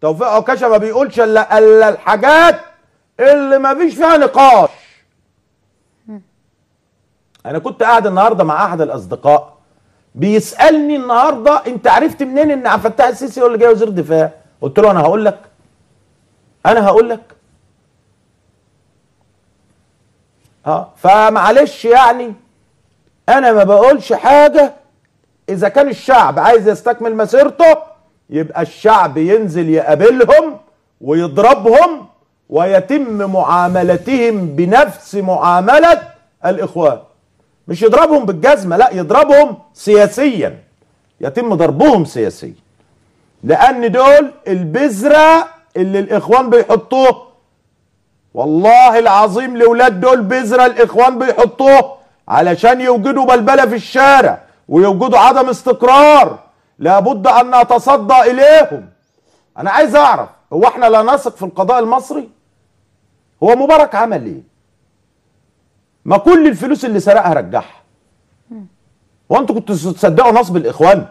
توفيق عكاشة ما بيقولش الا الحاجات اللي ما فيش فيها نقاش. انا كنت قاعد النهارده مع احد الاصدقاء بيسالني النهارده انت عرفت منين ان عبد الفتاح السيسي هو اللي جاي وزير الدفاع؟ قلت له انا هقول لك فمعلش يعني انا ما بقولش حاجه. اذا كان الشعب عايز يستكمل مسيرته يبقى الشعب ينزل يقابلهم ويضربهم ويتم معاملتهم بنفس معامله الاخوان. مش يضربهم بالجزمه، لا، يضربهم سياسيا، يتم ضربهم سياسيا، لان دول البذره اللي الاخوان بيحطوه. والله العظيم الاولاد دول بذره الاخوان بيحطوه علشان يوجدوا بلبله في الشارع ويوجدوا عدم استقرار، لابد ان نتصدى اليهم. انا عايز اعرف، هو احنا لا نثق في القضاء المصري؟ هو مبارك عمل ايه؟ ما كل الفلوس اللي سرقها رجعها. وانتوا كنتوا تصدقوا نصب الاخوان؟